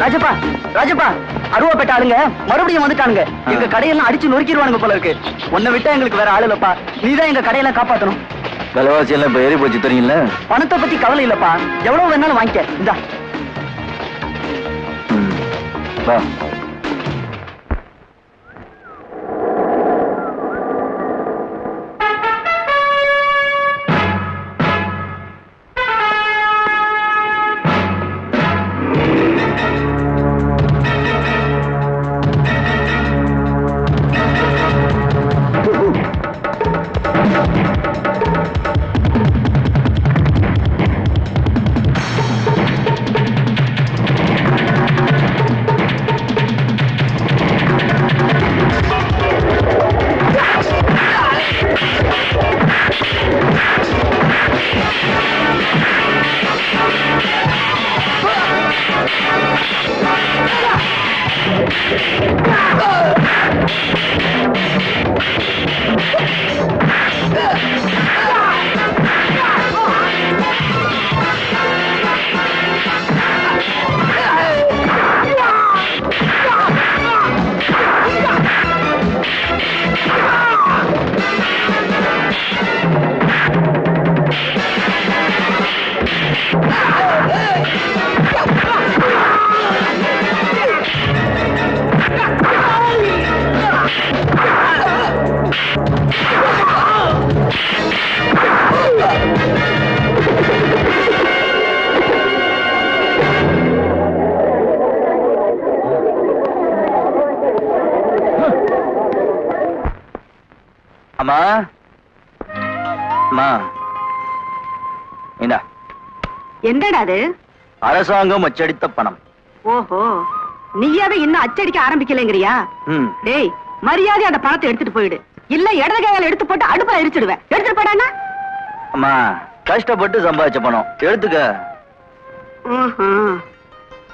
ராஜப்பா ராஜப்பா அருவாப்பட்ட ஆளுங்க மறுபடியும் வந்துட்டானுங்க. எங்க கடையெல்லாம் அடிச்சு நொறுக்கிடுவானுங்க போல இருக்கு. உன்னை விட்டா எங்களுக்கு வேற ஆள் இல்லப்பா. நீதான் எங்க கடையெல்லாம் காப்பாத்தணும். விலைவாசி எல்லாம் இப்ப ஏறி போச்சு தெரியுங்களா? பணத்தை பத்தி கவலை இல்லப்பா, எவ்வளவு வேணாலும் வாங்கிக்க. இந்தா வா. அம்மா அம்மா என்னடா அது? அரசாங்கம் அச்சடித்த பணம். ஓஹோ, நீயாவே இன்னும் அச்சடிக்க ஆரம்பிக்கலைங்கிறியா? டேய், மரியாதை அந்த பணத்தை எடுத்துட்டு போயிடு. இல்ல இடது கையால எடுத்து போட்டு அடுப்புல எரிச்சிடுவேன். எடுத்துட்டு போடானா? அம்மா கஷ்டப்பட்டு சம்பாதிச்ச பணம் எடுத்துக்க.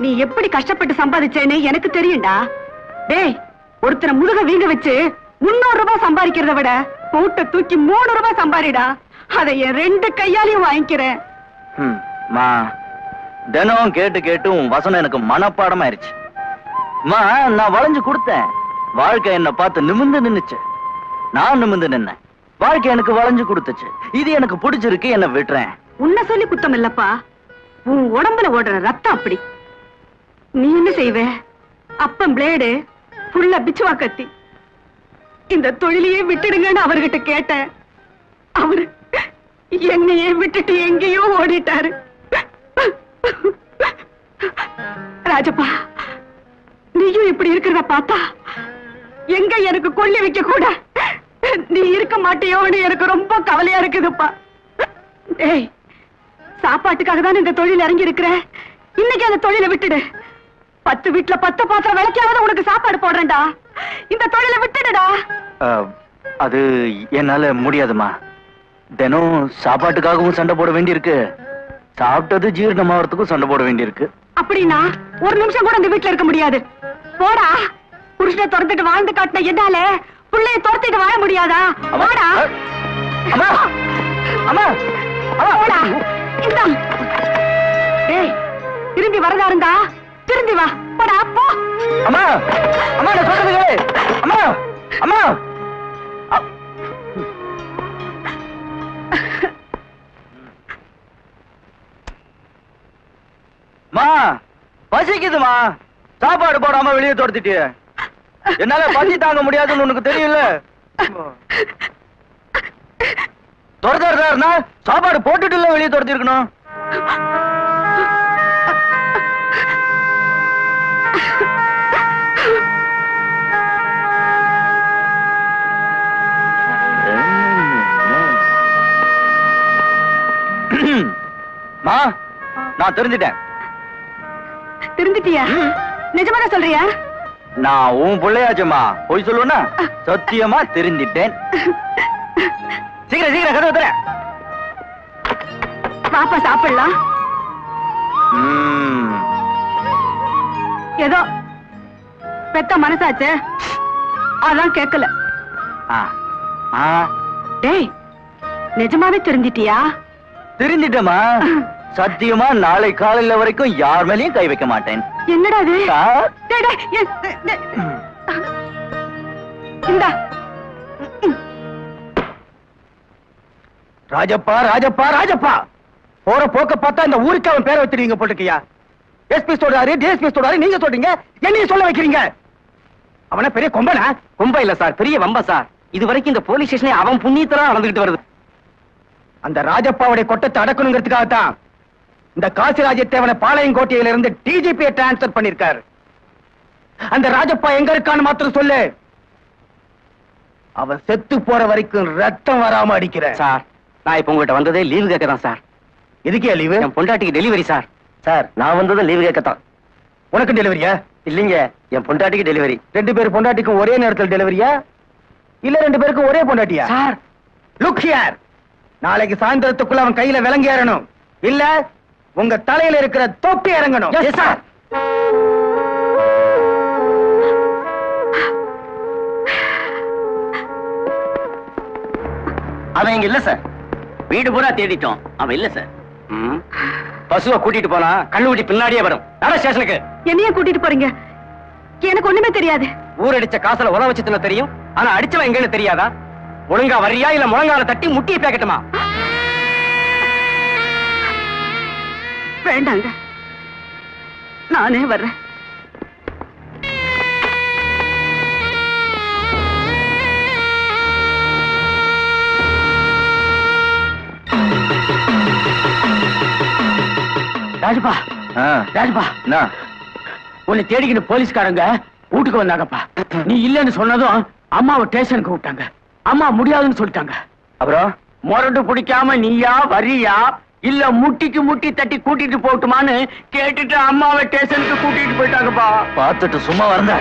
நீ எப்படி கஷ்டப்பட்டு சம்பாதிச்சேன்னு எனக்கு தெரியும்டா. டேய், ஒருத்தரை முதுக வீங்க வச்சு 300 ரூபாய் சம்பாதிக்கிறத விட கூட்ட தூக்கி 3 ரூபாய் சம்பாதிடா. அதை என் 2 கையாலையும் வாங்கிக்கிறேன். தினம் கேட்டு கேட்டு உன் வசனம் எனக்கு மனப்பாடம் ஆயிருச்சு. நான் வளைஞ்சு கொடுத்தேன், வாழ்க்கை என்ன பார்த்து நிமிந்து நின்னுச்சு. நான் நிமிந்து நின்னேன், வாழ்க்கை எனக்கு வளைஞ்சு கொடுத்துச்சு. இது எனக்கு பிடிச்சிருக்கு, என்ன விட்டுறேன். உன்னை சொல்லி குத்தம் இல்லப்பா, உன் உடம்புல ஓடுற ரத்தம் அப்படி. நீ என்ன செய்வ? அப்பம் பிளேடு, புள்ள பிச்சுவா கத்தி. இந்த தொழிலையே விட்டுடுங்கன்னு அவர்கிட்ட கேட்டேன். அவரு என்னையே விட்டுட்டு எங்கேயோ ஓடிட்டாரு. ராஜப்பா, நீயும் இப்படி இருக்கிறத பார்த்தா எங்க எனக்கு கொல்லி வைக்க கூட நீ இருக்க மாட்டியோன்னு எனக்கு ரொம்ப கவலையா இருக்குதுப்பா. ஏய், சாப்பாட்டுக்காக தான் இந்த தொழில் இறங்கி இருக்கிற. இன்னைக்கு அந்த தொழிலை விட்டுடு. 10 வீட்டுல 10 பாத்திரம் விளக்கியாவது உனக்கு சாப்பாடு போடுறேன்டா. இந்த தொழிலை விட்டுடுடா. அது என்னால முடியாதுமா. தினம் சாப்பாட்டுக்காகவும் சண்டை போட வேண்டியிருக்கு, சாப்பிட்டது ஜீரணமாகறதுக்கும் சண்டை போட வேண்டியிருக்கு. அப்படின்னா ஒரு நிமிஷம் கூட இந்த வீட்டுல இருக்க முடியாது. போடா. புருஷனை துரத்திட்டு வாழ்ந்து காட்டின என்னால புள்ளைய துரத்திட்டு வாழ முடியாதா? போடா. அம்மா அம்மா போடா. டேய், திரும்பி வரதா இருந்தா திரும்பி வா. போடா போ. அம்மா அம்மா நான் சொல்றது அம்மா அம்மா. மா பசிக்குதுமா, சாப்பாடு போடாம வெளியே துரத்திட்டு. என்னால பசி தாங்க முடியாதுன்னு உனக்கு தெரியும்ல. துரத்தாருனா சாப்பாடு போட்டுட்டு இல்ல வெளியே துரத்தி இருக்கணும். மா நான் தெரிஞ்சிட்டேன். தெரிஞ்சிட்டியா? நிஜமா சொல்றியா? நான் உன் பிள்ளையாச்சுமா, போய் சொல்லுவேன்னா? சத்தியமா தெரிஞ்சிட்டேன். சீக்கிரம் சீக்கிரம் கதவு தர. பாப்பா சாப்பிடலாம். ஏதோ பெத்த மனசாச்சு, அதான் கேட்கல. டேய், நிஜமாவே தெரிஞ்சிட்டியா? தெரிஞ்சிட்டமா, சத்தியமா நாளை காலையில வரைக்கும் யார் மேலயும் கை வைக்க மாட்டேன். என்னடா இது? சார், இந்தா. ராஜப்பா ராஜப்பா ராஜப்பா, போற போக்க பார்த்தா இந்த ஊருக்கு அவன் பேரை வச்சிருக்கீங்க போட்டுக்கியா. எஸ்பி சொல்றாரு, டிஎஸ்பி சொல்றாரு, நீங்க சொல்றீங்க, என்னையும் சொல்ல வைக்கிறீங்க. அவன பெரிய கொம்பனா? கொம்ப இல்ல சார், பெரிய வம்ப சார். இது வரைக்கும் இந்த போலீஸ் ஸ்டேஷனே அவன் புண்ணியத்தெல்லாம் நடந்துகிட்டு வருது. அந்த ராஜப்பாவுடைய கொட்டத்தை அடக்கணுங்கிறதுக்காகத்தான் இந்த காசிராஜத்தேவனை பாளையங்கோட்டையில இருந்து டிஜிபியை டிரான்ஸ்பர் பண்ணிருக்காரு. அந்த ராஜப்பா எங்க இருக்கான்னு மாத்திரம் சொல்லு. அவன் செத்து போற வரைக்கும் ரத்தம் வராம அடிக்கிறேன். சார், நான் இப்ப உங்ககிட்ட வந்ததே லீவு கேட்க தான் சார். எதுக்கே லீவு? என் பொண்டாட்டிக்கு டெலிவரி சார். சார், நான் வந்தது லீவு கேட்கத்தான். உனக்கு டெலிவரியா? இல்லீங்க, என் பொண்டாட்டிக்கு டெலிவரி. 2 பேர் பொண்டாட்டிக்கும் ஒரே நேரத்தில் டெலிவரியா? இல்ல 2 பேருக்கும் ஒரே பொண்டாட்டியா? சார், லுக் ஹியர், நாளைக்கு சாயந்தரத்துக்குள்ள அவன் கையில விலங்கி ஏறணும், இல்ல உங்க தலையில இருக்கிற தொப்பி இறங்கணும். சார், அவன் இங்க இல்ல சார். வீடு பூரா தேடிட்டோம், அவன் இல்ல சார். பசுவை கூட்டிட்டு போனா கண்ணுக்குட்டி பின்னாடியே வரும். ஸ்டேஷனுக்கு என்னைய கூட்டிட்டு போறீங்க? எனக்கு ஒண்ணுமே தெரியாது. ஊரடிச்ச காசுல உல வச்சு தெரியும், ஆனா அடிச்சவன் எங்கன்னு தெரியாதா? ஒழுங்கா வர்றியா இல்ல முழங்கால தட்டி முட்டியை பேக்கட்டுமா? வேண்டாங்க, நானே வர்றேன். ராஜப்பா, ராஜப்பா, உன்னை தேடிக்கிட்டு போலீஸ்காரங்க வீட்டுக்கு வந்தாங்கப்பா. நீ இல்லன்னு சொன்னதும் அம்மாவை ஸ்டேஷனுக்கு விட்டாங்க. அம்மா முடியாதுன்னு சொல்லிட்டாங்க. அப்புறம் முரண்டு பிடிக்காம நீயா வரியா இல்ல முட்டிக்கு முட்டி தட்டி கூட்டிட்டு போட்டுமான்னு கேட்டுட்டு அம்மாவை ஸ்டேஷனுக்கு கூட்டிட்டு போயிட்டாங்கப்பா. பார்த்துட்டு சும்மா வந்த.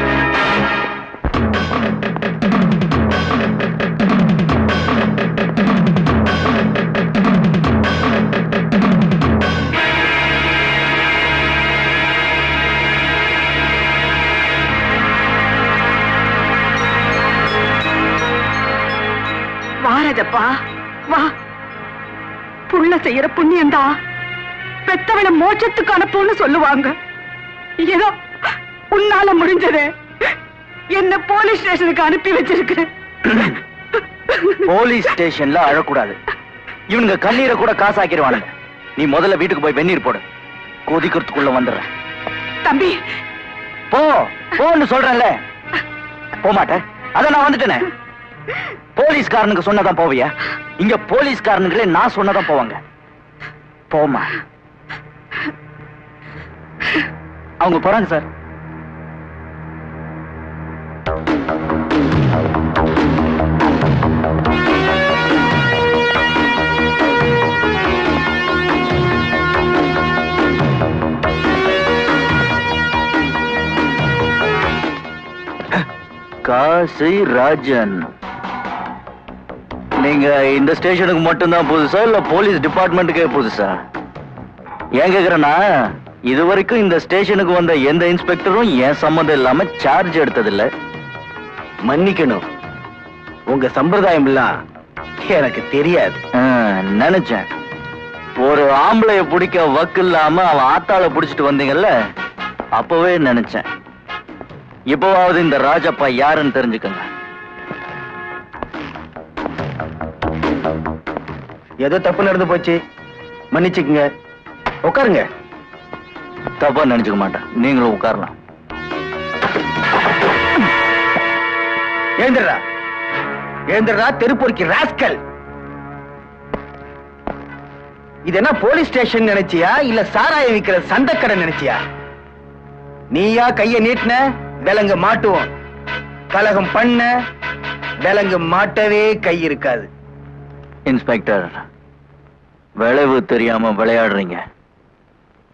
ராஜப்பா, வா. புள்ள செய்யற புண்ணியந்தா பெத்தவளை மோட்சத்துக்கு அனுப்புன்னு சொல்லுவாங்க. ஏதோ உன்னால முடிஞ்சது என்ன போலீஸ் ஸ்டேஷனுக்கு அனுப்பி வச்சிருக்க. போலீஸ் ஸ்டேஷன்ல அழக்கூடாது. இவனுங்க கண்ணீரை கூட காசாக்கிடுவானுங்க. நீ முதல்ல வீட்டுக்கு போய் வெந்நீர் போடு, கொதிக்கிறதுக்குள்ள வந்துடுறேன். தம்பி, போ போன்னு சொல்றேன்ல. போமாட்டேன், அத நான் வந்துட்டேனே. போலீஸ்காரனுக்கு சொன்னதான் போவியா? இங்க போலீஸ்காரனுங்களே நான் சொன்னதான் போவாங்க. போமா. அவங்க போறாங்க சார். காசி ராஜன், நீங்க இந்த ஸ்டேஷனுக்கு மட்டும்தான் புதுசா இல்ல போலீஸ் டிபார்ட்மெண்ட்டுக்கே புதுசா? ஏன் கேக்குறேன்னா, இதுவரைக்கும் இந்த ஸ்டேஷனுக்கு வந்த எந்த இன்ஸ்பெக்டரும் என் சம்மந்தம் இல்லாம சார்ஜ் எடுத்ததில்ல. மன்னிக்கணும், உங்க சம்பிரதாயம் எல்லாம் எனக்கு தெரியாது. நினைச்சேன், ஒரு ஆம்பளைய பிடிக்க வக்கு இல்லாம அவன் ஆத்தாள புடிச்சிட்டு வந்தீங்கல்ல, அப்பவே நினைச்சேன். இப்போவாவது இந்த ராஜப்பா யாருன்னு தெரிஞ்சுக்கங்க. ஏதோ தப்பு நடந்து போச்சு, மன்னிச்சுக்குங்க. உட்காருங்க. தப்பா நினைச்சுக்க மாட்டேன், நீங்களும் உட்காரலாம். எழுந்துடுறா, எழுந்துடுறா தெருப்பொறுக்கி ராஸ்கல். இது என்ன போலீஸ் ஸ்டேஷன் நினைச்சியா இல்ல சாராய விக்கிற சந்தைக்கடை நினைச்சியா? நீயா கைய நீட்டின விலங்கு மாட்டுவோம், கலகம் பண்ண விலங்கு மாட்டவே கை இருக்காது. இன்ஸ்பெக்டர், விளைவு தெரியாம விளையாடுறீங்க.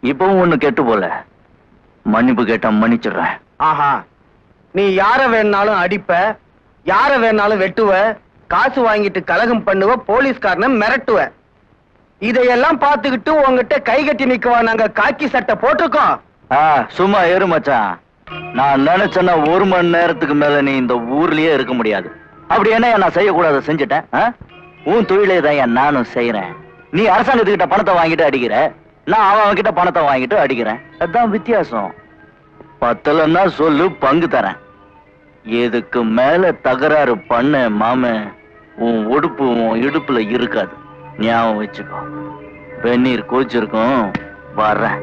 இப்பவும் ஒண்ணு கெட்டு போல, மன்னிப்பு கேட்டா மன்னிச்சிடுறேன். ஆஹா, நீ யார வேணாலும் அடிப்ப, யார வேணாலும் வெட்டுவ, காசு வாங்கிட்டு கலகம் பண்ணுவ, போலீஸ்காரனை மிரட்டுவ. இதையெல்லாம் பார்த்துக்கிட்டு உங்ககிட்ட கை கட்டி நிக்கவா நாங்க காக்கி சட்டை போட்டிருக்கோம்? சும்மா ஏறு மச்சான். நான் நினைச்சேன்னா 1 மணி நேரத்துக்கு மேல நீ இந்த ஊர்லயே இருக்க முடியாது. அப்படி என்ன நான் செய்யக்கூடாத செஞ்சுட்டேன்? உன் தொழிலே தான் நானும் செய்யறேன். நீ அரசாங்கத்துக்கிட்ட பணத்தை வாங்கிட்டு அடிக்கிற, நான் அவன் கிட்ட பணத்தை வாங்கிட்டு அடிக்கிறேன். அதான் வித்தியாசம். பத்தலன்னா சொல்லு, பங்கு தரேன். எதுக்கு மேல தகராறு பண்ண மாம, உன் உடுப்பு உன் இடுப்புல இருக்காது. ஞாபகம் வச்சுக்கோ. வெந்நீர் கோச்சிருக்கும். வர்றேன்.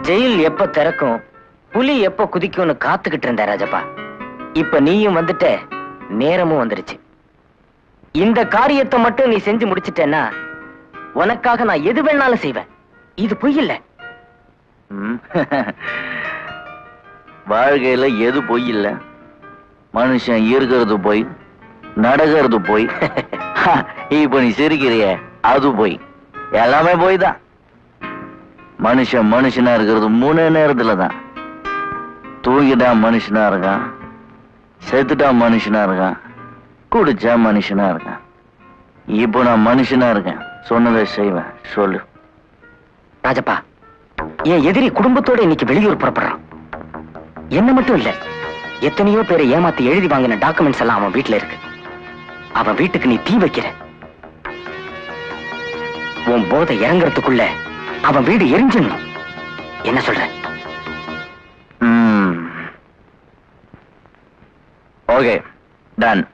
ஜெயில் எப்ப திறக்கும், புலி எப்ப குதிக்கும்னு காத்துக்கிட்டு இருந்த ராஜப்பா. இப்ப நீயும் வந்துட்ட, நேரமும் வந்துருச்சு. இந்த காரியத்தை மட்டும் நீ செஞ்சு முடிச்சிட்டேன்னா உனக்காக நான் எது வேணாலும் செய்வேன். இது பொய் இல்ல. வாழ்க்கையில எது பொய் இல்ல? மனுஷன் இருக்கிறது பொய், நடக்கிறது பொய். இப்ப நீ சிரிக்கிறிய, அது பொய். எல்லாமே பொய் தான். மனுஷன் மனுஷனா இருக்கிறது 3 நேரத்துலதான். தூங்கிட்டா மனுஷனா இருக்கான், செத்துட்டா மனுஷனா இருக்கான், குடிச்சா மனுஷனா இருக்கான். இப்போ நான் மனுஷனா இருக்கேன், சொன்னதை செய்வேன். சொல்லு ராஜப்பா. என் எதிரி குடும்பத்தோட இன்னைக்கு வெளியூர் புறப்படுறான். என்ன மட்டும் இல்ல, எத்தனையோ பேரை ஏமாத்தி எழுதி வாங்கின டாக்குமெண்ட்ஸ் எல்லாம் அவன் வீட்டுல இருக்கு. அவன் வீட்டுக்கு நீ தீ வைக்கிற. உன் போதை இறங்குறதுக்குள்ள அவன் வீடு எரிஞ்சிடணும். என்ன சொல்ற? Okay, ton.